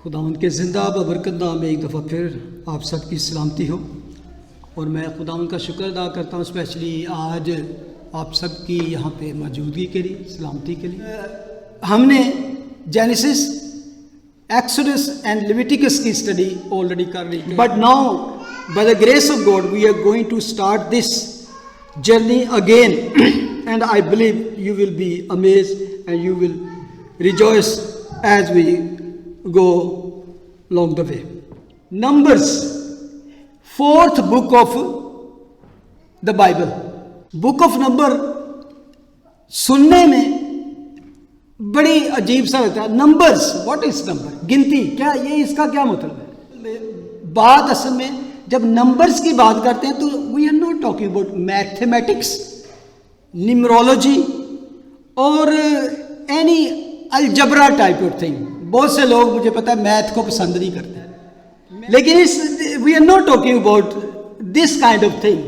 خداوند کے زندہ ببرکت نام میں ایک دفعہ پھر آپ سب کی سلامتی ہو، اور میں خداوند کا شکر ادا کرتا ہوں اسپیشلی آج آپ سب کی یہاں پہ موجودگی کے لیے، سلامتی کے لیے۔ ہم نے جینیسس، ایکسوڈس اینڈ لیویٹیکس کی اسٹڈی آلریڈی کر لی، but now by the grace of God we are going to start this journey again and I believe you will be amazed and you will rejoice as we go along the way. Numbers, fourth book of the Bible. Book of number سننے میں بڑی عجیب سا لگتا ہے۔ Numbers, what is number? گنتی، کیا یہ اس کا کیا مطلب ہے؟ بات اصل میں جب نمبرز کی بات کرتے ہیں تو we are not talking about mathematics, numerology اور any algebra type of thing. بہت سے لوگ مجھے پتا ہے میتھ کو پسند نہیں کرتے، لیکن we are not talking about this kind of thing.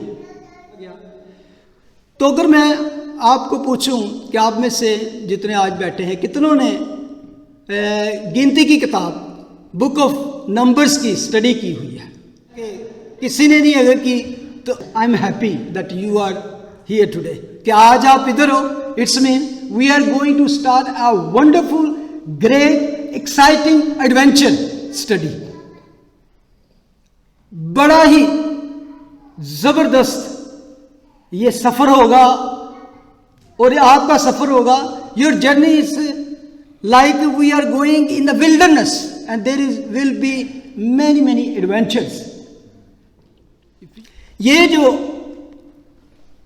تو اگر میں آپ کو پوچھوں کہ آپ میں سے جتنے آج بیٹھے ہیں کتنوں نے گنتی کی کتاب بک آف نمبرز کی اسٹڈی کی ہوئی ہے؟ کسی نے نہیں اگر کی تو I am happy that you are here today, کہ آج آپ ادھر ہو۔ It's man we are going to start a wonderful great exciting adventure study. بڑا ہی زبردست یہ سفر ہوگا، اور آپ کا سفر ہوگا۔ Your journey is like we are going in the wilderness and there will be many many adventures. یہ جو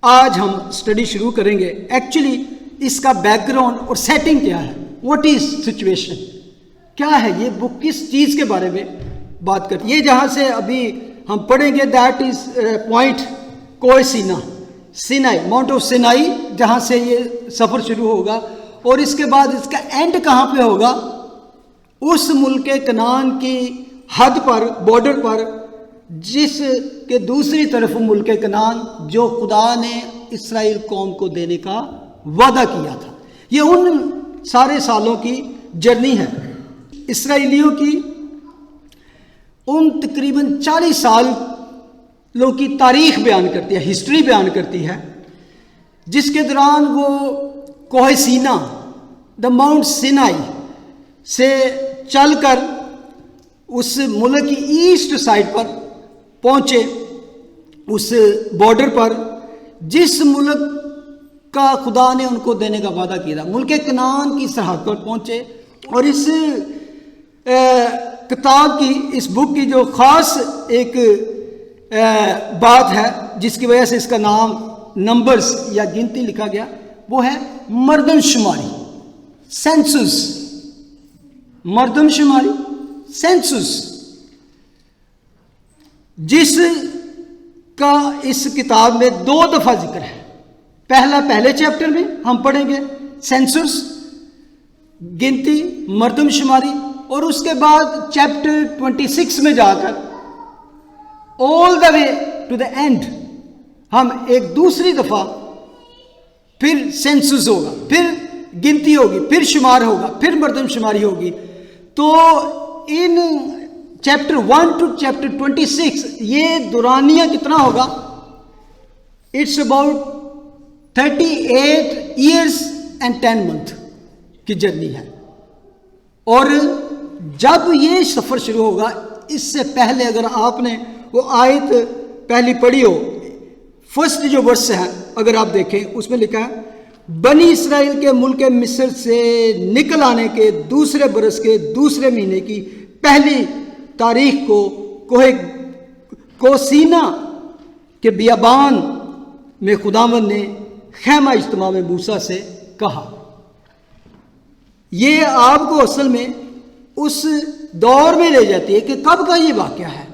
آج ہم اسٹڈی شروع کریں گے، ایکچولی اس کا بیک گراؤنڈ اور سیٹنگ کیا ہے؟ What is situation? کیا ہے یہ بک؟ کس چیز کے بارے میں بات کرتی ہے؟ یہ جہاں سے ابھی ہم پڑھیں گے دیٹ از پوائنٹ کوہ سینا، سینائی، ماؤنٹ آف سینائی، جہاں سے یہ سفر شروع ہوگا، اور اس کے بعد اس کا اینڈ کہاں پہ ہوگا؟ اس ملک کنعان کی حد پر، بارڈر پر، جس کے دوسری طرف ملک کنعان جو خدا نے اسرائیل قوم کو دینے کا وعدہ کیا تھا۔ یہ ان سارے سالوں کی جرنی ہے، اسرائیلیوں کی ان تقریباً 40 سالوں کی تاریخ بیان کرتی ہے، ہسٹری بیان کرتی ہے، جس کے دوران وہ کوہ سینا، دا ماؤنٹ سینائی سے چل کر اس ملک کی ایسٹ سائڈ پر پہنچے، اس بارڈر پر جس ملک کا خدا نے ان کو دینے کا وعدہ کیا تھا، ملک کنعان کی سرحد پر پہنچے۔ اور اس کتاب کی، اس بک کی جو خاص ایک بات ہے جس کی وجہ سے اس کا نام نمبرز یا گنتی لکھا گیا، وہ ہے مردم شماری، سینسس۔ مردم شماری، سینسس، جس کا اس کتاب میں 2 دفعہ ذکر ہے۔ پہلے چیپٹر میں ہم پڑھیں گے سینسس، گنتی، مردم شماری، اور اس کے بعد چیپٹر 26 میں جا کر آل دا وے ٹو دا اینڈ ہم ایک دوسری دفعہ پھر سینسس ہوگا، پھر گنتی ہوگی، پھر شمار ہوگا، پھر مردم شماری ہوگی۔ تو ان چیپٹر 1 ٹو چیپٹر 26 یہ دورانیہ کتنا ہوگا؟ It's about 38 years and 10 month کی جرنی ہے۔ اور جب یہ سفر شروع ہوگا، اس سے پہلے اگر آپ نے وہ آیت پہلی پڑھی ہو، فرسٹ جو ورس ہے اگر آپ دیکھیں، اس میں لکھا ہے بنی اسرائیل کے ملک مصر سے نکل آنے کے دوسرے برس کے دوسرے مہینے کی پہلی تاریخ کو کوہ سینا کے بیابان میں خداوند نے خیمہ اجتماع میں موسیٰ سے کہا۔ یہ آپ کو اصل میں اس دور میں لے جاتی ہے کہ کب کا یہ واقعہ ہے،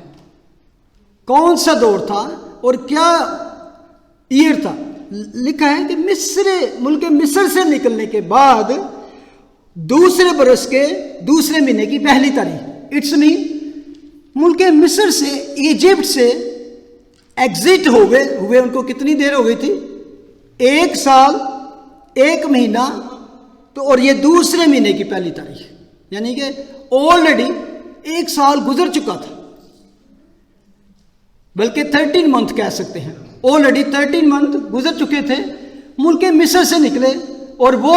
کون سا دور تھا اور کیا ایئر تھا۔ لکھا ہے کہ ملک مصر سے نکلنے کے بعد دوسرے برس کے دوسرے مہینے کی پہلی تاریخ، اٹس مین ملک مصر سے، ایجپٹ سے ایگزٹ ہوئے ان کو کتنی دیر ہو گئی تھی؟ 1 سال 1 مہینہ، تو اور یہ دوسرے مہینے کی پہلی تاریخ، یعنی کہ آلریڈی 1 سال گزر چکا تھا، بلکہ 13 منتھ کہہ سکتے ہیں، آلریڈی 13 منتھ گزر چکے تھے، ملک مصر سے نکلے، اور وہ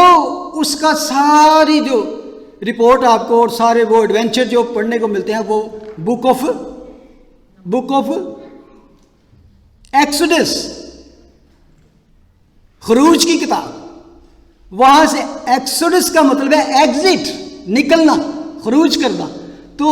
اس کا ساری جو رپورٹ آپ کو اور سارے وہ ایڈونچر جو پڑھنے کو ملتے ہیں وہ بک آف ایکسوڈس، خروج کی کتاب، وہاں سے ایکسوڈس کا مطلب ہے ایگزٹ، نکلنا، خروج کرنا، تو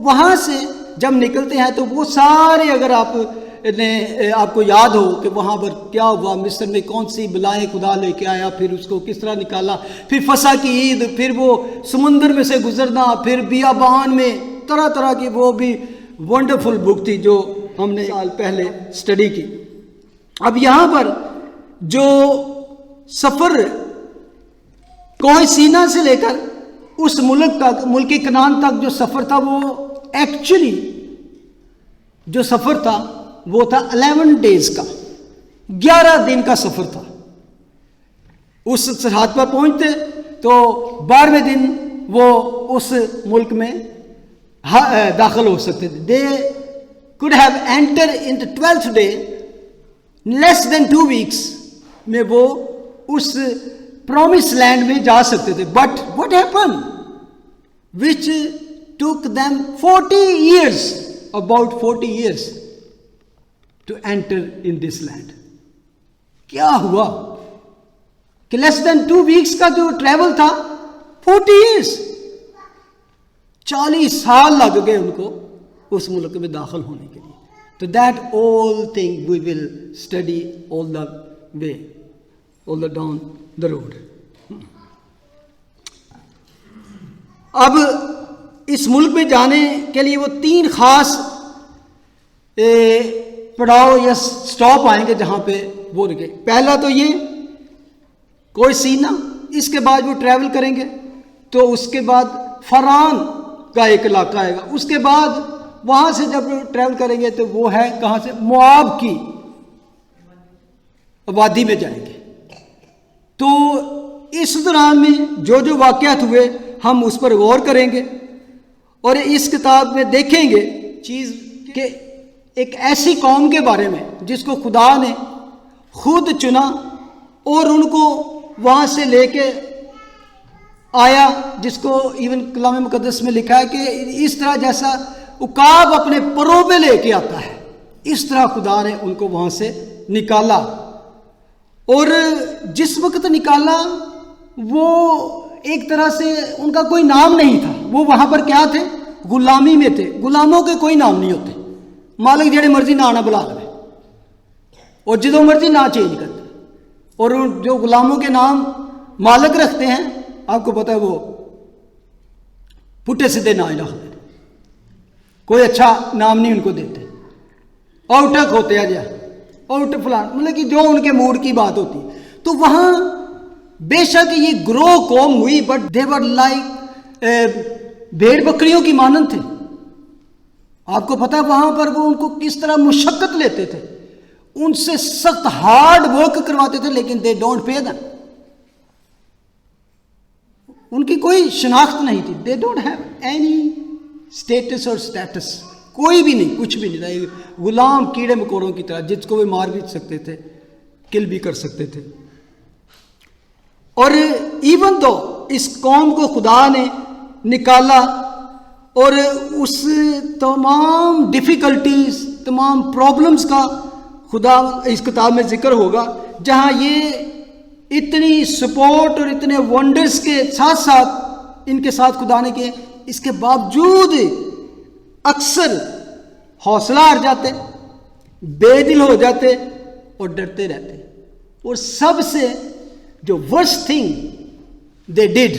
وہاں سے جب نکلتے ہیں تو وہ سارے، اگر آپ کو یاد ہو کہ وہاں پر کیا ہوا، مصر میں کون سی بلائیں خدا لے کے آیا، پھر اس کو کس طرح نکالا، پھر فسح کی عید، پھر وہ سمندر میں سے گزرنا، پھر بیابان میں طرح طرح کی، وہ بھی ونڈرفل بک تھی جو ہم نے سال پہلے سٹڈی کی۔ اب یہاں پر جو سفر کوہ سینا سے لے کر اس ملک تک، ملک کنعان تک جو سفر تھا، وہ ایکچولی جو سفر تھا وہ تھا 11 ڈیز کا، 11 دن کا سفر تھا۔ اس سرحد پر پہنچتے تو 12ویں دن وہ اس ملک میں داخل ہو سکتے تھے۔ دے could have entered in the 12th day, less than 2 weeks میں وہ اس پرومس لینڈ میں جا سکتے تھے۔ But what happened which took them 40 years, about 40 years to enter in this land؟ کیا ہوا کہ لیس دین 2 weeks کا جو ٹریول تھا 40 years، 40 سال لگ گئے ان کو اس ملک میں داخل ہونے کے لیے۔ تو that all thing we will study all the way, all the down the road۔ اب اس ملک میں جانے کے لیے وہ 3 خاص پڑاؤ یا سٹاپ آئیں گے جہاں پہ وہ رکے۔ پہلا تو یہ کوہ سینا، اس کے بعد وہ ٹریول کریں گے تو اس کے بعد فران کا ایک علاقہ آئے گا، اس کے بعد وہاں سے جب ٹریول کریں گے تو وہ ہے کہاں سے، موآب کی وادی میں جائیں گے۔ تو اس دوران میں جو جو واقعات ہوئے ہم اس پر غور کریں گے، اور اس کتاب میں دیکھیں گے چیز کہ ایک ایسی قوم کے بارے میں جس کو خدا نے خود چنا اور ان کو وہاں سے لے کے آیا، جس کو ایون کلام مقدس میں لکھا ہے کہ اس طرح جیسا عقاب اپنے پروں پہ لے کے آتا ہے، اس طرح خدا نے ان کو وہاں سے نکالا۔ اور جس وقت نکالا وہ ایک طرح سے ان کا کوئی نام نہیں تھا، وہ وہاں پر کیا تھے، غلامی میں تھے۔ غلاموں کے کوئی نام نہیں ہوتے، مالک جڑے مرضی نہ بلا لے اور جدوں مرضی نہ چینج کرتے، اور جو غلاموں کے نام مالک رکھتے ہیں آپ کو پتہ ہے وہ پٹھے سیدھے نام رکھتے، کوئی اچھا نام نہیں ان کو دیتے، اوٹک ہوتے ہیں جا اوٹ فلان، مطلب کہ جو ان کے موڈ کی بات ہوتی۔ تو وہاں بے شک یہ گروہ قوم ہوئی، بٹ دے ور لائک بھیڑ بکریوں کی مانند تھے۔ آپ کو پتہ ہے وہاں پر وہ ان کو کس طرح مشقت لیتے تھے، ان سے سخت ہارڈ ورک کرواتے تھے، لیکن دے ڈونٹ پے دم، ان کی کوئی شناخت نہیں تھی، they don't have any status اور اسٹیٹس، کوئی بھی نہیں، کچھ بھی نہیں تھا، غلام کیڑے مکوڑوں کی طرح جس کو وہ مار بھی سکتے تھے، کل بھی کر سکتے تھے۔ اور ایون تو اس قوم کو خدا نے نکالا، اور اس تمام ڈیفیکلٹیز، تمام پرابلمز کا خدا اس کتاب میں ذکر ہوگا، جہاں یہ اتنی سپورٹ اور اتنے ونڈرز کے ساتھ ساتھ ان کے ساتھ خدا نے کیے، اس کے باوجود اکثر حوصلہ ہار جاتے، بے دل ہو جاتے اور ڈرتے رہتے۔ اور سب سے جو ورسٹ تھنگ دے ڈیڈ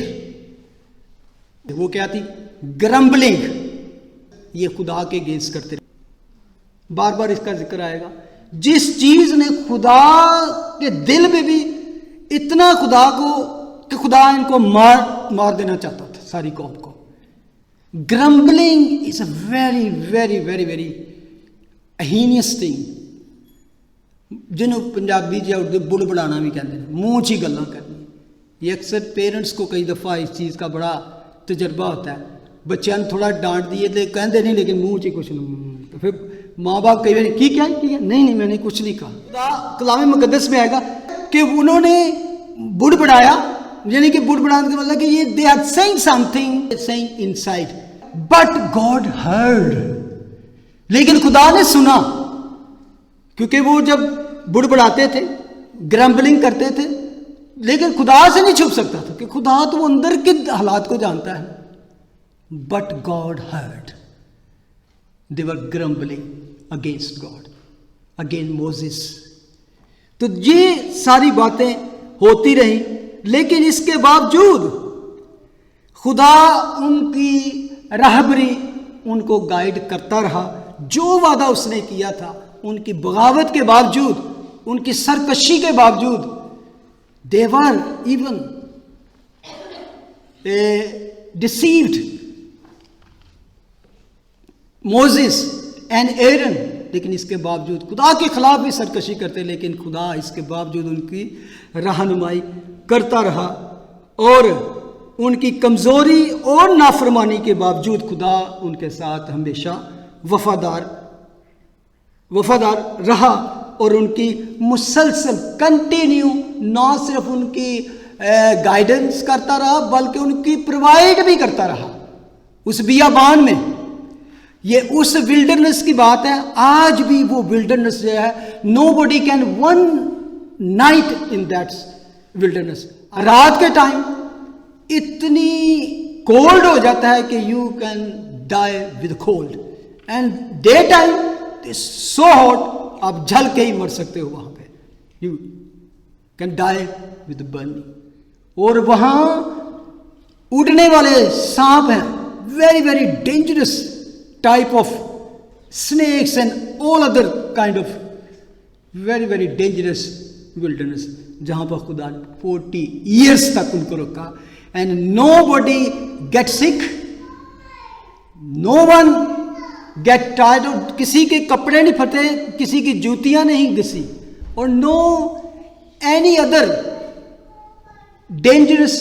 وہ کیا تھی، گرمبلنگ، یہ خدا کے اگینسٹ کرتے رہے۔ بار بار اس کا ذکر آئے گا، جس چیز نے خدا کے دل میں بھی اتنا خدا کو کہ خدا ان کو مار دینا چاہتا تھا ساری قوم کو۔ Grumbling is a very very very very heinous thing, جنہوں پنجابی یا اردو بل بڑانا بھی کہتے ہیں، منہ چی گلاں کرنی۔ یہ اکثر پیرنٹس کو کئی دفعہ اس چیز کا بڑا تجربہ ہوتا ہے، بچیاں نے تھوڑا ڈانٹ دیے تھے, کہندے نہیں لیکن منہ چ کچھ نہیں. تو پھر ماں باپ کئی بار کیا نہیں میں نے کچھ نہیں کہا. کلام مقدس میں آئے گا کہ انہوں نے بڑ بڑھایا, یعنی کہ بڑ بڑھانے کا مطلب کہ یہ they are seeing something seeing inside, but God heard, لیکن خدا نے سنا. کیونکہ وہ جب بڑ بڑھاتے تھے, گرمبلنگ کرتے تھے, لیکن خدا سے نہیں چھپ سکتا تھا کہ خدا تو اندر کے حالات کو جانتا ہے. But God heard, they were grumbling against God, against Moses. تو یہ ساری باتیں ہوتی رہیں, لیکن اس کے باوجود خدا ان کی راہبری ان کو گائیڈ کرتا رہا. جو وعدہ اس نے کیا تھا, ان کی بغاوت کے باوجود, ان کی سرکشی کے باوجود, they were even deceived Moses and Aaron, لیکن اس کے باوجود خدا کے خلاف بھی سرکشی کرتے, لیکن خدا اس کے باوجود ان کی رہنمائی کرتا رہا. اور ان کی کمزوری اور نافرمانی کے باوجود خدا ان کے ساتھ ہمیشہ وفادار رہا, اور ان کی مسلسل کنٹینیو نہ صرف ان کی گائیڈنس کرتا رہا بلکہ ان کی پرووائڈ بھی کرتا رہا اس بیابان میں. یہ اس ولڈرنس کی بات ہے. آج بھی وہ ولڈرنس جو ہے, nobody can one night in that wilderness. رات کے ٹائم اتنی کولڈ ہو جاتا ہے کہ you can die with cold, and day time so hot, آپ جل کے ہی مر سکتے ہو وہاں پہ, you can die with burning. اور وہاں اڑنے والے سانپ ہیں, very very dangerous type of snakes and all other kind of very very dangerous wilderness, جہاں پر خدا 40 years تک ان کو رکھا, and nobody get sick, no one get tired, کسی کے کپڑے نہیں پھٹے, کسی کی جوتیاں نہیں گھسی, اور no any other dangerous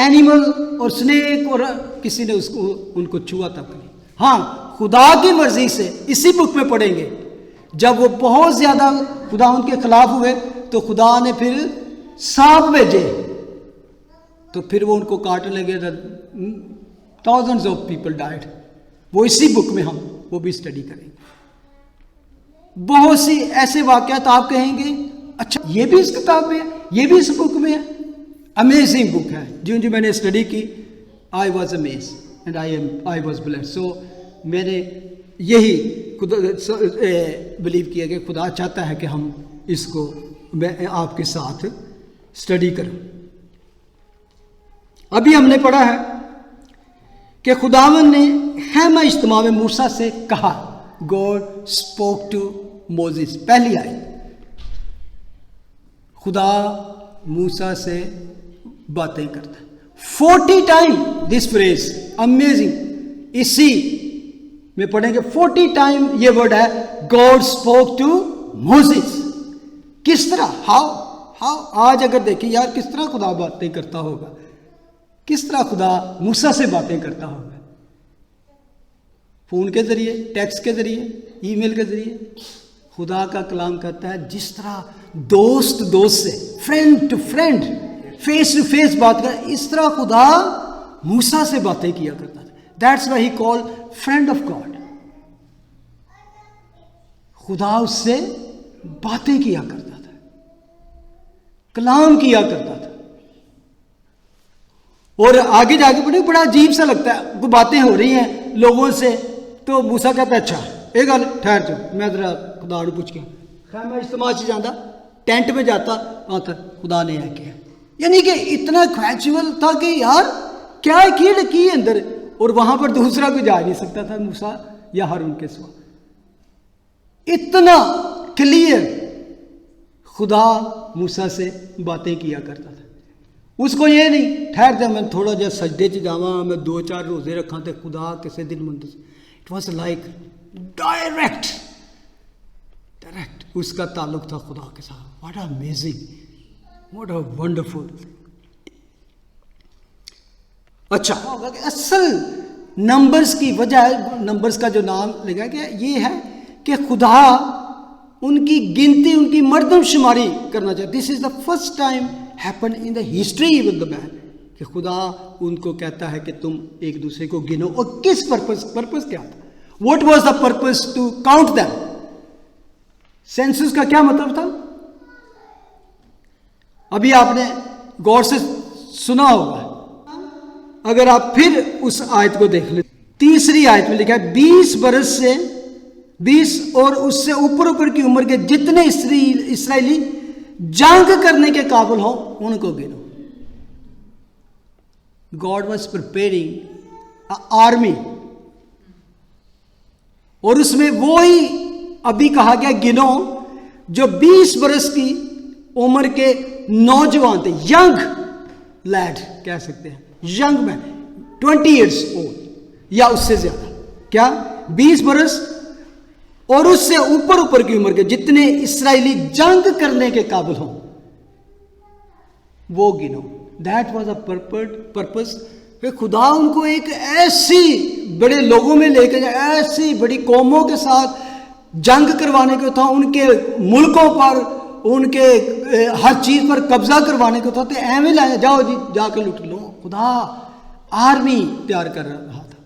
animal اور snake اور کسی نے اس کو ان کو چھوا تک نہیں. ہاں خدا کی مرضی سے اسی بک میں پڑھیں گے, جب وہ بہت زیادہ خدا ان کے خلاف ہوئے تو خدا نے پھر سانپ بھیجے, تو پھر وہ ان کو کاٹنے لگے. thousands of people died. وہ اسی بک میں ہم وہ بھی اسٹڈی کریں گے. بہت سی ایسے واقعات آپ کہیں گے اچھا یہ بھی اس کتاب میں ہے, یہ بھی اس بک میں ہے. امیزنگ بک ہے, جو میں نے اسٹڈی کی, I was amazed and I was blessed. So میں نے یہی بلیو کیا کہ خدا چاہتا ہے کہ ہم اس کو میں آپ کے ساتھ اسٹڈی کریں. ابھی ہم نے پڑھا ہے کہ خداوند نے خیمہ اجتماع میں موسیٰ سے کہا. God spoke to Moses. پہلی آیت, خدا موسیٰ سے باتیں کرتا ہے. 40 ٹائم دس فریز امیزنگ, اسی میں پڑھیں گے 40 ٹائم یہ ورڈ ہے God spoke to Moses. کس طرح, ہاؤ آج اگر دیکھیں یار کس طرح خدا باتیں کرتا ہوگا, کس طرح خدا موسیٰ سے باتیں کرتا ہوگا, فون کے ذریعے, ٹیکسٹ کے ذریعے, ای میل کے ذریعے. خدا کا کلام کرتا ہے جس طرح دوست سے, friend to friend, face to face بات کر, اس طرح خدا موسیٰ سے باتیں کیا کرتا تھا. That's why he called friend of God. خدا اس سے باتیں کیا کرتا تھا, کلام کیا کرتا تھا. اور آگے جا کے پڑھیں, بڑا عجیب سا لگتا ہے, کوئی باتیں ہو رہی ہیں لوگوں سے, تو موسیٰ کہتا ہے اچھا ایک گل ٹھہر جاؤ, میں ذرا خدا نے پوچھ کے خیمہ اجتماع سے جانا, ٹینٹ میں جاتا, وہاں تک خدا نے آ کیا. یعنی کہ اتنا کیجول تھا کہ یار کیا کی اندر, اور وہاں پر دوسرا کوئی جا نہیں سکتا تھا موسیٰ یا ہارون کے سوا. اتنا کلیئر خدا موسیٰ سے باتیں کیا کرتا تھا. اس کو یہ نہیں ٹھہر جا میں تھوڑا جا سجدے چ جاواں, میں 2-4 روزے رکھاں تے خدا کسے دن مندر. اٹ واز لائک ڈائریکٹ اس کا تعلق تھا خدا کے ساتھ. What amazing, what a wonderful. اچھا ہوگا کہ اصل نمبرز کی وجہ ہے، نمبرز کا جو نام لگا گیا یہ ہے کہ خدا ان کی گنتی، ان کی مردم شماری کرنا چاہتا. This is the first time happen in the history with the man کہ خدا ان کو کہتا ہے کہ تم ایک دوسرے کو گنو. اور کس پرپس کیا تھا؟ What was the purpose to count them? Census کا کیا مطلب تھا؟ ابھی آپ نے غور سے سنا ہوگا. اگر آپ پھر اس آیت کو دیکھ لیں، تیسری آیت میں لکھا ہے 20 برس سے 20 اور اس سے اوپر کی عمر کے جتنے اسرائیلی جنگ کرنے کے قابل ہوں ان کو گنو. God was preparing an army. اور اس میں وہی ابھی کہا گیا گنو جو 20 برس کی عمر کے نوجوان تھے، ینگ لیڈ کہہ سکتے ہیں، ینگ مین 20 ایئرس اولڈ یا اس سے زیادہ. کیا 20 برس اور اس سے اوپر کی عمر کے جتنے اسرائیلی جنگ کرنے کے قابل ہوں وہ گنو. دیٹ واز اے پرپس کہ خدا ان کو ایک ایسی بڑے لوگوں میں لے کے جائے، ایسی بڑی قوموں کے ساتھ جنگ کروانے کو تھا، ان کے ملکوں پر، ان کے ہر چیز پر قبضہ کروانے کو تھا. تو ایویں لائے جاؤ جی جا کے لوٹ لو. خدا آرمی تیار کر رہا تھا.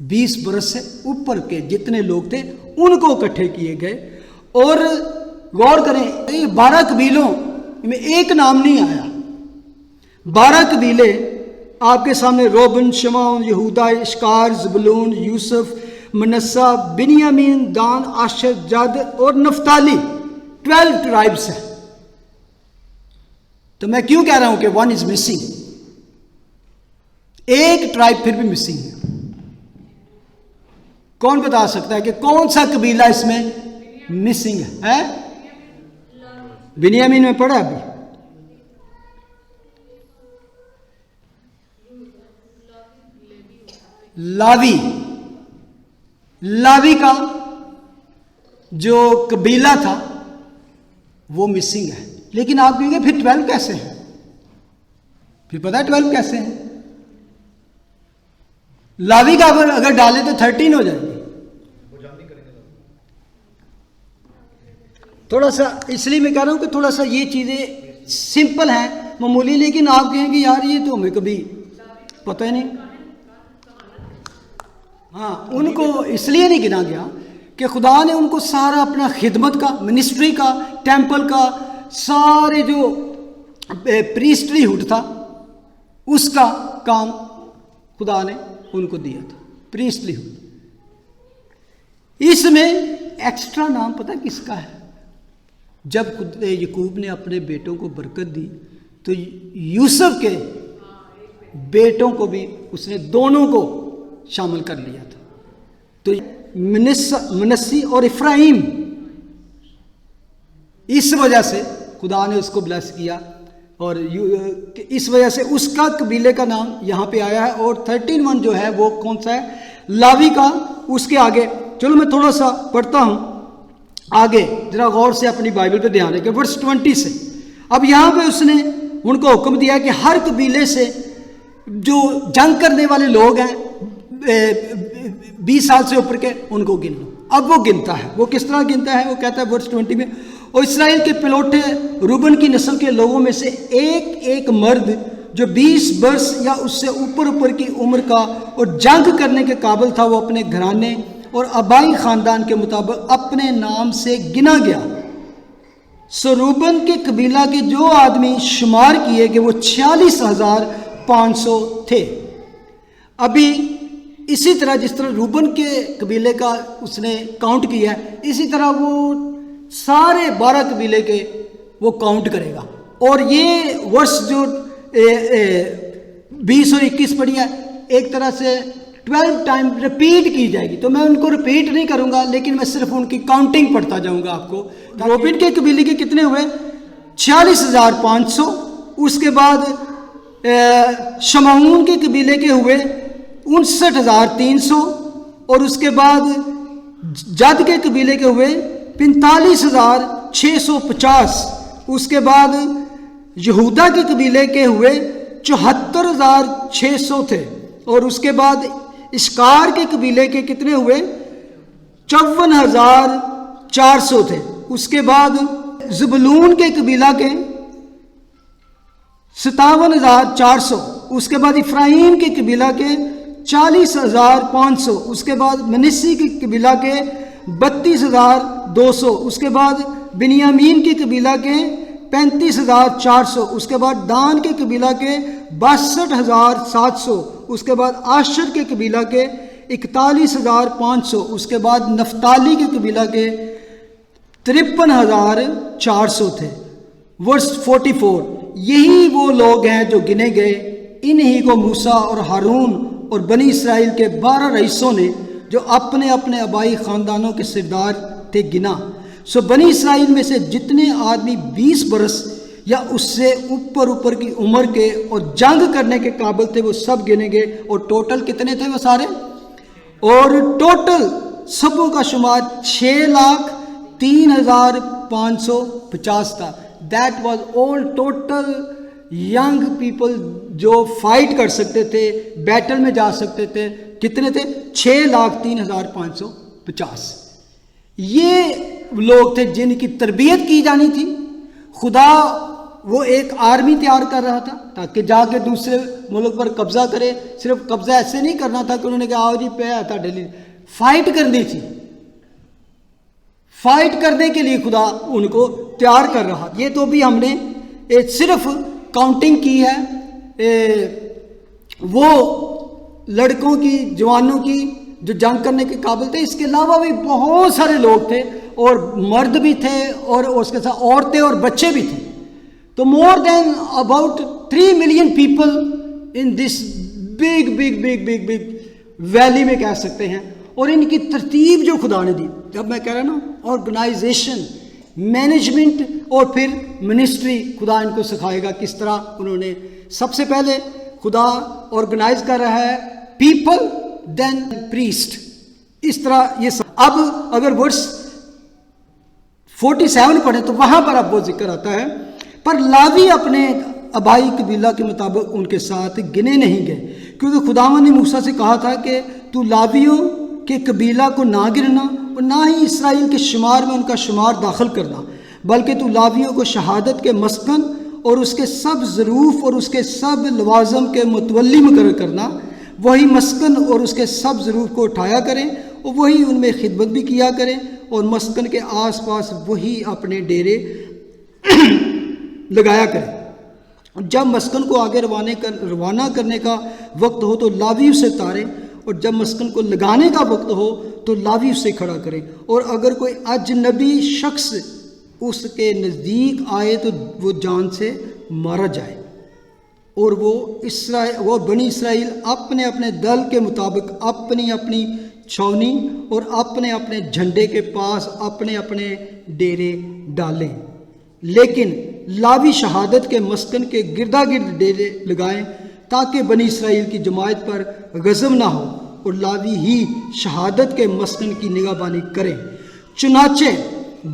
20 برس سے اوپر کے جتنے لوگ تھے ان کو اکٹھے کیے گئے. اور غور کریں، یہ 12 قبیلوں میں ایک نام نہیں آیا. 12 قبیلے آپ کے سامنے، روبن، شمعون، یہودا، اشکار، زبلون، یوسف، منسا، بنیامین، دان، آشر، جد اور نفتالی. 12 ٹرائبس ہیں. تو میں کیوں کہہ رہا ہوں کہ 1 از مسنگ؟ ایک ٹرائب پھر بھی مسنگ ہے. کون بتا سکتا ہے کہ کون سا قبیلہ اس میں مسنگ ہے؟ بنیامین میں پڑھا ابھی. لاوی کا جو قبیلہ تھا وہ مسنگ ہے. لیکن آپ کہیں گے پھر 12 کیسے ہیں؟ پھر پتہ ہے 12 کیسے ہیں؟ لاوی کا اگر ڈالے تو 13 ہو جائے گی. تھوڑا سا اس لیے میں کہہ رہا ہوں کہ تھوڑا سا یہ چیزیں سمپل ہیں، معمولی، لیکن آپ کہیں گے یار یہ تو ہمیں کبھی پتہ ہی نہیں. ہاں، ان کو اس لیے نہیں گنا گیا کہ خدا نے ان کو سارا اپنا خدمت کا، منسٹری کا، ٹیمپل کا، سارے جو پریسٹری ہوڈ تھا اس کا کام خدا نے ان کو دیا تھا. پریسٹری ہوڈ. اس میں ایکسٹرا نام پتہ کس کا ہے؟ جب یعقوب نے اپنے بیٹوں کو برکت دی تو یوسف کے بیٹوں کو بھی اس نے دونوں کو شامل کر لیا تھا. تو منسی اور افراہیم، اس وجہ سے خدا نے اس کو بلیس کیا، اور اس وجہ سے اس کا قبیلے کا نام یہاں پہ آیا ہے. اور 13 جو ہے وہ کون سا ہے؟ لاوی کا. اس کے آگے چلو میں تھوڑا سا پڑھتا ہوں آگے، ذرا غور سے اپنی بائبل پہ دھیان رکھیں. ورس 20 سے اب یہاں پہ اس نے ان کو حکم دیا کہ ہر قبیلے سے جو جنگ کرنے والے لوگ ہیں 20 سال سے اوپر کے ان کو گن لو. اب وہ گنتا ہے. وہ کس طرح گنتا ہے؟ وہ کہتا ہے ورس 20 میں، اور اسرائیل کے پلوٹے روبن کی نسل کے لوگوں میں سے ایک مرد جو 20 برس یا اس سے اوپر کی عمر کا اور جنگ کرنے کے قابل تھا، وہ اپنے گھرانے اور آبائی خاندان کے مطابق اپنے نام سے گنا گیا. سو روبن کے قبیلہ کے جو آدمی شمار کیے کہ وہ 46,500 تھے. ابھی اسی طرح جس طرح روبن کے قبیلے کا اس نے کاؤنٹ کیا ہے، اسی طرح وہ سارے 12 قبیلے کے وہ کاؤنٹ کرے گا. اور یہ ورس جو 20 اور 21 پڑھی ہے ایک طرح سے 12 ٹائم ریپیٹ کی جائے گی. تو میں ان کو ریپیٹ نہیں کروں گا، لیکن میں صرف ان کی کاؤنٹنگ پڑھتا جاؤں گا آپ کو. روبن کے قبیلے کے کتنے ہوئے؟ 46,500. اس کے بعد شمعون کے قبیلے کے ہوئے 59,300. اور اس کے بعد جد کے قبیلے کے ہوئے 45,650. اس کے بعد یہودا کے قبیلے کے ہوئے 74,600 تھے. اور اس کے بعد اسکار کے قبیلے کے کتنے ہوئے؟ 54,400 تھے. اس کے بعد زبلون کے قبیلہ کے 57,400. اس کے بعد افراہیم کے قبیلہ کے 40,500. اس کے بعد منسی کے قبیلہ کے 32,200. اس کے بعد بنیامین کے قبیلہ کے 35,400. اس کے بعد دان کے قبیلہ کے 62,700. اس کے بعد آشر کے قبیلہ کے 41,500. اس کے بعد نفتالی کے قبیلہ کے 53,400 تھے. ورس 44. یہی وہ لوگ ہیں جو گنے گئے، انہی کو موسیٰ اور ہارون اور بنی اسرائیل کے 12 رئیسوں نے جو اپنے اپنے آبائی خاندانوں کے سردار تھے گنا. سو بنی اسرائیل میں سے جتنے آدمی 20 برس یا اس سے اوپر کی عمر کے اور جنگ کرنے کے قابل تھے وہ سب گنے گئے. اور ٹوٹل کتنے تھے وہ سارے؟ اور ٹوٹل سبوں کا شمار 6,03,550 تھا. That was all total young people جو فائٹ کر سکتے تھے، بیٹل میں جا سکتے تھے. کتنے تھے؟ 6,03,550. یہ لوگ تھے جن کی تربیت کی جانی تھی. خدا وہ ایک آرمی تیار کر رہا تھا تاکہ جا کے دوسرے ملک پر قبضہ کرے. صرف قبضہ ایسے نہیں کرنا تھا کہ انہوں نے کہا آؤ جی پہ آتا ڈیلی. فائٹ کرنی تھی. فائٹ کرنے کے لیے خدا ان کو تیار کر رہا. یہ تو بھی ہم نے صرف کاؤنٹنگ کی ہے وہ لڑکوں کی، جوانوں کی جو جنگ کرنے کے قابل تھے. اس کے علاوہ بھی بہت سارے لوگ تھے اور مرد بھی تھے اور اس کے ساتھ عورتیں اور بچے بھی تھے. تو more than about 3 million people in this big valley میں کہہ سکتے ہیں. اور ان کی ترتیب جو خدا نے دی، جب میں کہہ رہا نا آرگنائزیشن، مینجمنٹ اور پھر منسٹری، خدا ان کو سکھائے گا کس طرح انہوں نے. سب سے پہلے خدا آرگنائز کر رہا ہے پیپل دین پریسٹ. اس طرح یہ اب اگر ورس 47 پڑھیں تو وہاں پر اب وہ ذکر آتا ہے پر لاوی اپنے آبائی قبیلہ کے مطابق ان کے ساتھ گنے نہیں گئے، کیونکہ خداوند نے موسیٰ سے کہا تھا کہ تو لاویوں کے قبیلہ کو نہ گرنا اور نہ ہی اسرائیل کے شمار میں ان کا شمار داخل کرنا، بلکہ تو لاویوں کو شہادت کے مسکن اور اس کے سب ظروف اور اس کے سب لوازم کے متولی مقرر کرنا. وہی مسکن اور اس کے سب ظروف کو اٹھایا کریں اور وہی ان میں خدمت بھی کیا کریں، اور مسکن کے آس پاس وہی اپنے ڈیرے لگایا کریں. جب مسکن کو آگے روانہ کرنے کا وقت ہو تو لاوی اسے تاریں، اور جب مسکن کو لگانے کا وقت ہو تو لاوی اسے کھڑا کریں. اور اگر کوئی اجنبی شخص اس کے نزدیک آئے تو وہ جان سے مارا جائے. اور وہ بنی اسرائیل اپنے اپنے دل کے مطابق اپنی اپنی چھاونی اور اپنے اپنے جھنڈے کے پاس اپنے اپنے ڈیرے ڈالیں. لیکن لاوی شہادت کے مسکن کے گردا گرد ڈیرے لگائیں تاکہ بنی اسرائیل کی جماعت پر غضب نہ ہو، اور لاوی ہی شہادت کے مسکن کی نگہبانی کریں. چنانچہ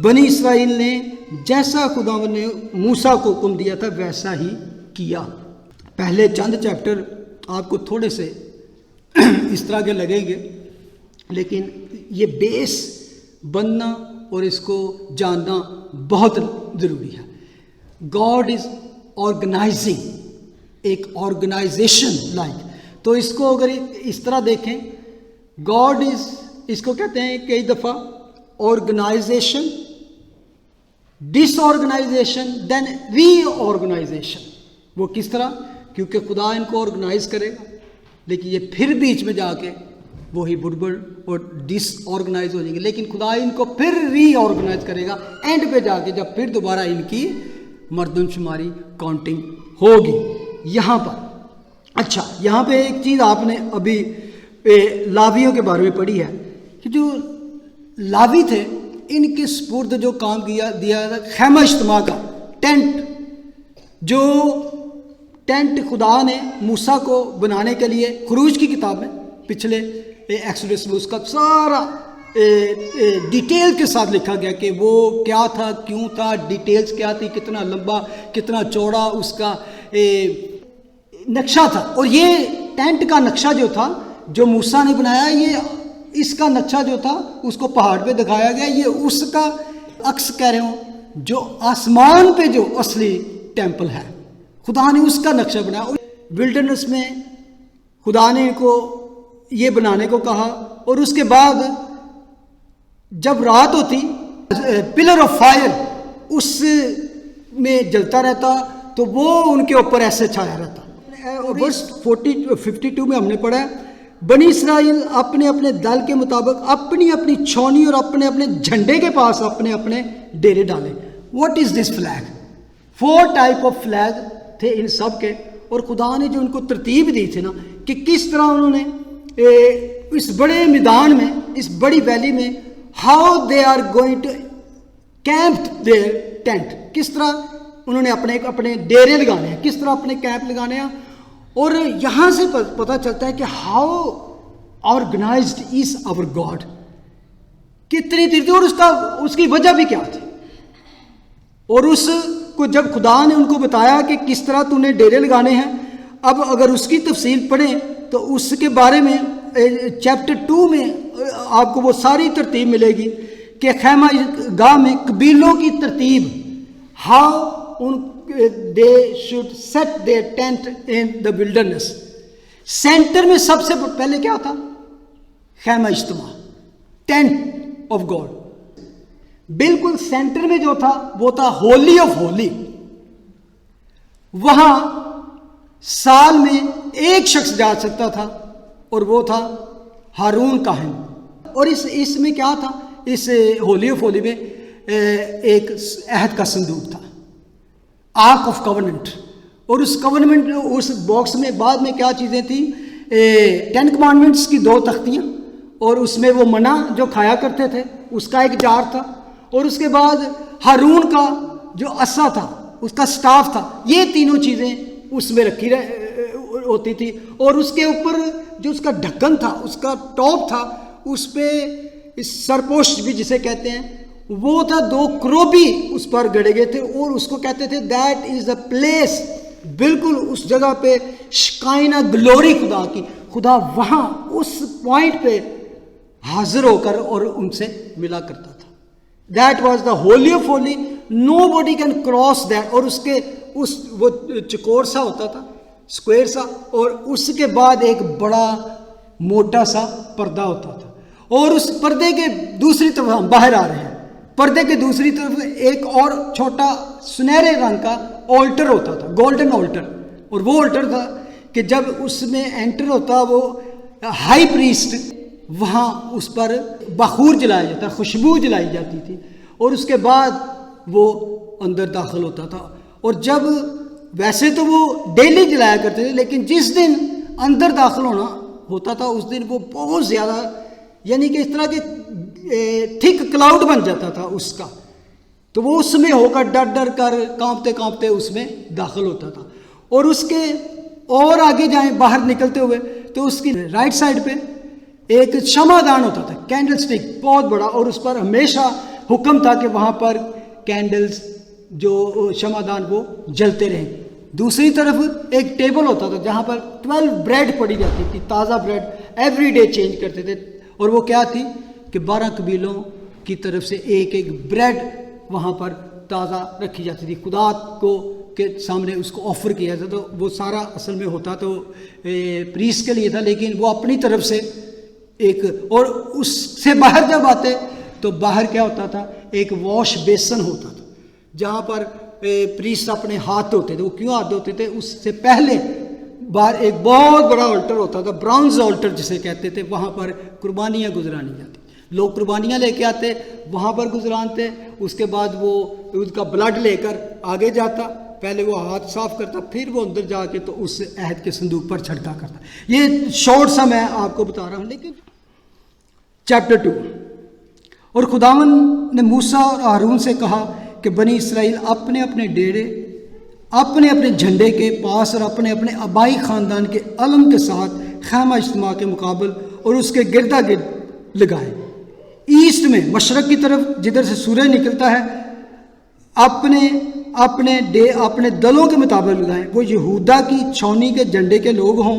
بنی اسرائیل نے جیسا خداوند نے موسیٰ کو حکم دیا تھا ویسا ہی کیا. پہلے چند چیپٹر آپ کو تھوڑے سے اس طرح کے لگیں گے، لیکن یہ بیس بننا اور اس کو جاننا بہت ضروری ہے. گاڈ از آرگنائزنگ، ایک آرگنائزیشن لائک. تو اس کو اگر اس طرح دیکھیں، گاڈ از، اس کو کہتے ہیں کئی دفعہ آرگنائزیشن، ڈس آرگنائزیشن، دین ری آرگنائزیشن. وہ کس طرح؟ کیونکہ خدا ان کو آرگنائز کرے گا لیکن یہ پھر بیچ میں جا کے وہی بڑبڑ اور ڈس آرگنائز ہو جائیں گے، لیکن خدا ان کو پھر ری آرگنائز کرے گا اینڈ پہ جا کے، جب پھر دوبارہ ان کی مردم شماری کاؤنٹنگ ہوگی. یہاں پر اچھا، یہاں پہ ایک چیز آپ نے ابھی لاویوں کے بارے میں پڑھی ہے کہ جو لاوی تھے ان کے سپرد جو کام دیا تھا خیمہ اجتماع کا، ٹینٹ، جو ٹینٹ خدا نے موسیٰ کو بنانے کے لیے خروج کی کتاب میں پچھلے ایکسوڈس میں اس کا سارا ڈیٹیل کے ساتھ لکھا گیا کہ وہ کیا تھا، کیوں تھا، ڈیٹیلز کیا تھی، کتنا لمبا کتنا چوڑا اس کا نقشہ تھا. اور یہ ٹینٹ کا نقشہ جو تھا جو موسیٰ نے بنایا یہ اس کا نقشہ جو تھا اس کو پہاڑ پہ دکھایا گیا، یہ اس کا عکس کہہ رہے ہوں جو آسمان پہ جو اصلی ٹیمپل ہے خدا نے اس کا نقشہ بنایا۔ ولڈرنس میں خدا نے ان کو یہ بنانے کو کہا، اور اس کے بعد جب رات ہوتی پلر آف فائر اس میں جلتا رہتا تو وہ ان کے اوپر ایسے چھایا رہتا۔ ورس 52 میں ہم نے پڑھا ہے بنی اسرائیل اپنے اپنے دل کے مطابق اپنی اپنی چھونی اور اپنے اپنے جھنڈے کے پاس اپنے اپنے ڈیرے ڈالے۔ What is this flag? 4 type of flag تھے ان سب کے، اور خدا نے جو ان کو ترتیب دی تھی نا کہ کس طرح انہوں نے اس بڑے میدان میں، اس بڑی ویلی میں how they are going to camp their tent, کس طرح انہوں نے اپنے ڈیرے لگانے ہیں، کس طرح اپنے کیمپ لگانے ہیں۔ اور یہاں سے پتہ چلتا ہے کہ how organized is our God, کتنی دیر تھی اور اس کی وجہ بھی کیا تھی۔ اور اس کو جب خدا نے ان کو بتایا کہ کس طرح تو نے ڈیرے لگانے ہیں، اب اگر اس کی تفصیل پڑھیں تو اس کے بارے میں چیپٹر 2 میں آپ کو وہ ساری ترتیب ملے گی کہ خیمہ گاہ میں قبیلوں کی ترتیب، how they should set their tent in the wilderness. Center میں سب سے پہلے کیا تھا؟ خیمہ اجتماع، ٹینٹ آف گاڈ۔ بالکل سینٹر میں جو تھا وہ تھا ہولی آف ہولی۔ وہاں سال میں ایک شخص جا سکتا تھا اور وہ تھا ہارون کاہن۔ اور اس میں کیا تھا؟ اس ہولی آف ہولی میں ایک عہد کا صندوق تھا، آرک آف کوننٹ۔ اور اس کوننٹ اس باکس میں بعد میں کیا چیزیں تھیں؟ 10 کمانڈمنٹس کی 2 تختیاں، اور اس میں وہ منہ جو کھایا کرتے تھے اس کا ایک جار تھا، اور اس کے بعد ہارون کا جو عصا تھا، اس کا سٹاف تھا، یہ تینوں چیزیں اس میں رکھی ہوتی تھی۔ اور اس کے اوپر جو اس کا ڈھکن تھا، اس کا ٹاپ تھا، اس پہ سرپوش بھی جسے کہتے ہیں وہ تھا، 2 کروبی اس پر گڑے گئے تھے، اور اس کو کہتے تھے دیٹ از دا پلیس، بالکل اس جگہ پہ شکائنہ گلوری خدا کی، خدا وہاں اس پوائنٹ پہ حاضر ہو کر اور ان سے ملا کرتا تھا۔ That was the holy of holy, nobody can cross that. اور اس کے وہ چکور سا ہوتا تھا، اسکوئر سا، اور اس کے بعد ایک بڑا موٹا سا پردہ ہوتا تھا، اور اس پردے کے دوسری طرف ہم باہر آ رہے ہیں، پردے کے دوسری طرف ایک اور چھوٹا سنہرے رنگ کا آلٹر ہوتا تھا، گولڈن آلٹر۔ اور وہ آلٹر تھا کہ جب اس میں انٹر ہوتا وہ ہائی پریسٹ، وہاں اس پر بخور جلایا جاتا، خوشبو جلائی جاتی تھی، اور اس کے بعد وہ اندر داخل ہوتا تھا۔ اور جب ویسے تو وہ ڈیلی جلایا کرتے تھے، لیکن جس دن اندر داخل ہونا ہوتا تھا اس دن وہ بہت زیادہ، یعنی کہ اس طرح کے تھک کلاؤڈ بن جاتا تھا اس کا، تو وہ اس میں ہو کر ڈر ڈر کر کانپتے کانپتے اس میں داخل ہوتا تھا۔ اور اس کے اور آگے جائیں باہر نکلتے ہوئے تو اس کی رائٹ سائڈ پہ ایک شمع دان ہوتا تھا، کینڈل سٹک بہت بڑا، اور اس پر ہمیشہ حکم تھا کہ وہاں پر کینڈلز جو شمع دان وہ جلتے رہیں۔ دوسری طرف ایک ٹیبل ہوتا تھا جہاں پر 12 بریڈ پڑی جاتی تھی، تازہ بریڈ ایوری ڈے چینج کرتے تھے، اور وہ کیا تھی کہ 12 قبیلوں کی طرف سے ایک ایک بریڈ وہاں پر تازہ رکھی جاتی تھی، خدا کو کے سامنے اس کو آفر کیا جاتا۔ تو وہ سارا اصل میں ہوتا تو پریس کے لیے تھا، لیکن وہ اپنی طرف سے ایک، اور اس سے باہر جب آتے تو باہر کیا ہوتا تھا؟ ایک واش بیسن ہوتا تھا جہاں پر پریس اپنے ہاتھ دھوتے تھے۔ وہ کیوں ہاتھ دھوتے تھے؟ اس سے پہلے باہر ایک بہت بڑا آلٹر ہوتا تھا، برانز آلٹر جسے کہتے تھے، وہاں پر قربانیاں گزرانی جاتی، لوگ قربانیاں لے کے آتے، وہاں پر گزرانتے، اس کے بعد وہ اس کا بلڈ لے کر آگے جاتا، پہلے وہ ہاتھ صاف کرتا، پھر وہ اندر جا کے تو اس عہد کے صندوق پر چھڑکا کرتا۔ یہ شارٹ سا میں آپ کو بتا رہا ہوں۔ لیکن چیپٹر 2، اور خداوند نے موسیٰ اور ہارون سے کہا کہ بنی اسرائیل اپنے اپنے ڈیرے اپنے اپنے جھنڈے کے پاس اور اپنے اپنے آبائی خاندان کے علم کے ساتھ خیمہ اجتماع کے مقابل اور اس کے گردا گرد لگائے، ایسٹ میں مشرق کی طرف جدھر سے سورج نکلتا ہے، اپنے دلوں کے مطابق لگائیں، وہ یہودا کی چھاؤنی کے جھنڈے کے لوگ ہوں،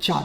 4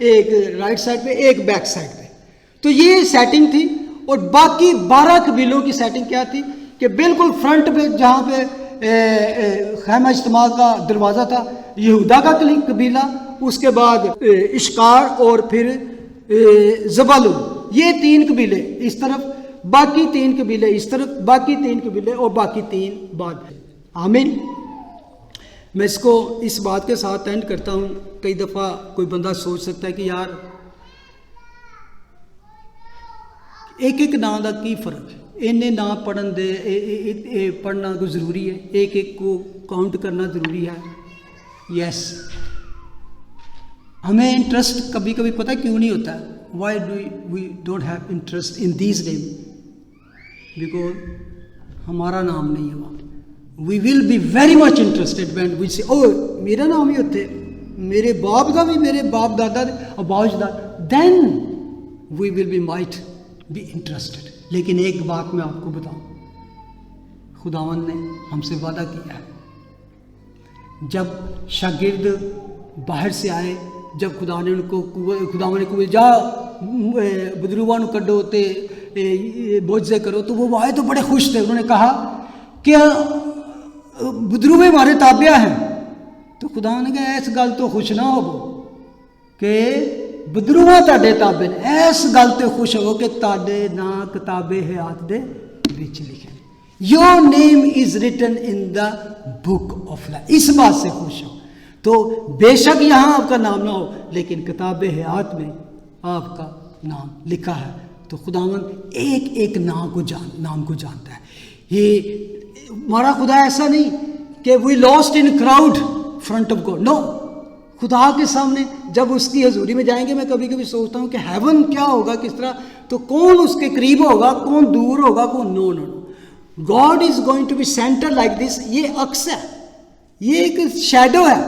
ایک رائٹ سائڈ پہ، ایک بیک سائڈ پہ. تو یہ سیٹنگ تھی. اور باقی 12 قبیلوں کی سیٹنگ کیا تھی کہ بالکل فرنٹ پہ جہاں پہ خیمہ اجتماع کا دروازہ تھا یہودا کا قبیلہ، اس کے بعد اشکار اور پھر زبالون، یہ 3 قبیلے اس طرف، باقی 3 قبیلے اس طرف، باقی 3 قبیلے اور باقی 3 بعد. آمین. میں اس کو اس بات کے ساتھ اینڈ کرتا ہوں. کئی دفعہ کوئی بندہ سوچ سکتا ہے کہ یار ایک نام کا کی فرق ہے، انہیں نام پڑھن دے پڑھنا کو ضروری ہے، ایک کو کاؤنٹ کرنا ضروری ہے. یس، ہمیں انٹرسٹ کبھی کبھی پتہ کیوں نہیں ہوتا. Why we don't have interest in these name? Because ہمارا نام نہیں ہے وہاں. We will be very much interested when we say او میرا نام ہی ہوتے، میرے باپ کا بھی، میرے باپ دادا اور باوجداد، then we will be might be interested. لیکن ایک بات میں آپ کو بتاؤں، خداوند نے ہم سے وعدہ کیا ہے، جب شاگرد باہر سے آئے، جب خدا نے ان کو خداوند نے جا بدروواں نو کڈو تے معجزے کرو، تو وہ آئے تو بڑے خوش تھے. انہوں نے کہا کہ بدروے ہمارے تابع ہیں. تو خدا نے کہا اس گل تو خوش نہ ہو کہ بدروواں تاڈے تابع نے، اس گل تے خوش ہو کہ تاڈے نام کتاب حیات دے وچ لکھے، your name is written in the book of life. اس بات سے خوش ہو. تو بے شک یہاں آپ کا نام نہ ہو لیکن کتاب حیات میں آپ کا نام لکھا ہے. تو خداوند ایک نام کو جانتا ہے. یہ ہمارا خدا ایسا نہیں کہ we lost in crowd front of God. No, خدا کے سامنے جب اس کی حضوری میں جائیں گے، میں کبھی کبھی سوچتا ہوں کہ ہیون کیا ہوگا، کس طرح، تو کون اس کے قریب ہوگا، کون دور ہوگا، کون نو. God is going to be centre like this. یہ عکس ہے، یہ ایک شیڈو ہے.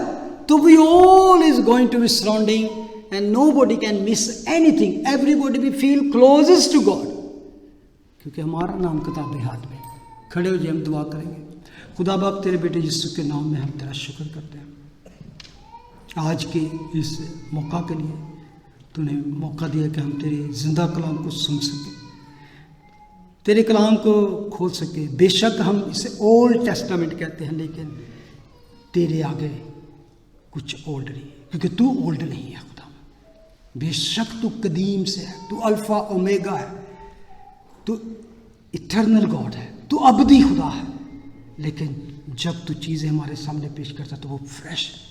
تو we all is going to be surrounding and nobody can miss anything. Everybody we feel closest to God, کیونکہ ہمارا نام کتاب ہاتھ میں. کھڑے ہو جائے، ہم دعا کریں گے. خدا باپ تیرے بیٹے یسوع کے نام میں ہم تیرا شکر کرتے ہیں آج کے اس موقع کے لیے. تو نے موقع دیا کہ ہم تیرے زندہ کلام کو سن سکیں، تیرے کلام کو کھول سکیں. بے شک ہم اسے اولڈ ٹیسٹامنٹ کہتے ہیں، لیکن تیرے آگے کچھ اولڈ نہیں ہے، کیونکہ تو اولڈ نہیں ہے خدا. بے شک تو قدیم سے ہے، تو الفا اومیگا ہے، تو ایٹرنل گاڈ ہے، تو ابدی خدا ہے. لیکن جب تو چیزیں ہمارے سامنے پیش کرتا تو وہ فریش ہے.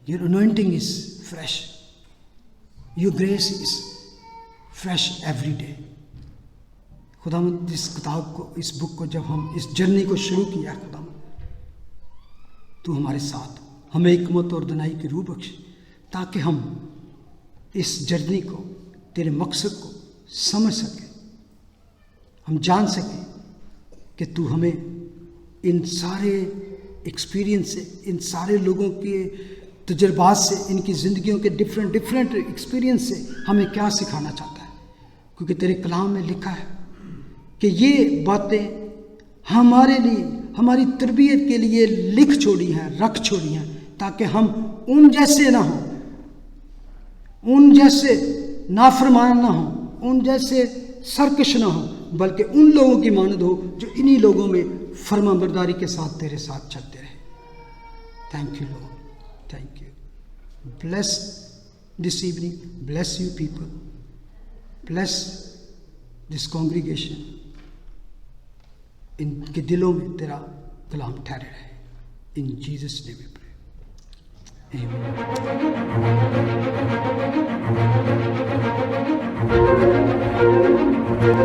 Your anointing is fresh. Your grace is fresh every day. خداوند اس کتاب کو، اس بک کو، جب ہم اس جرنی کو شروع کیا خداوند، تو ہمارے ساتھ ہمیں حکمت اور دانائی کی روح بخش، تاکہ ہم اس جرنی کو، تیرے مقصد کو سمجھ سکیں، ہم جان سکیں کہ تو ہمیں ان سارے ایکسپیرینس سے، ان سارے لوگوں کے تجربات سے، ان کی زندگیوں کے ڈفرینٹ ایکسپیرینس سے ہمیں کیا سکھانا چاہتا ہے. کیونکہ تیرے کلام میں لکھا ہے کہ یہ باتیں ہمارے لیے، ہماری تربیت کے لیے لکھ چھوڑی ہیں، رکھ چھوڑی ہیں، تاکہ ہم ان جیسے نہ ہوں، ان جیسے نافرمان نہ ہوں، ان جیسے سرکش نہ ہوں، بلکہ ان لوگوں کی مانند ہو جو انہی لوگوں میں فرما برداری کے ساتھ تیرے ساتھ چلتے رہے. Thank you lord. Thank you. Bless this evening. Bless you people. Bless this congregation. ان کے دلوں میں تیرا کلام ٹھہرے رہے. In Jesus' name we pray. Amen.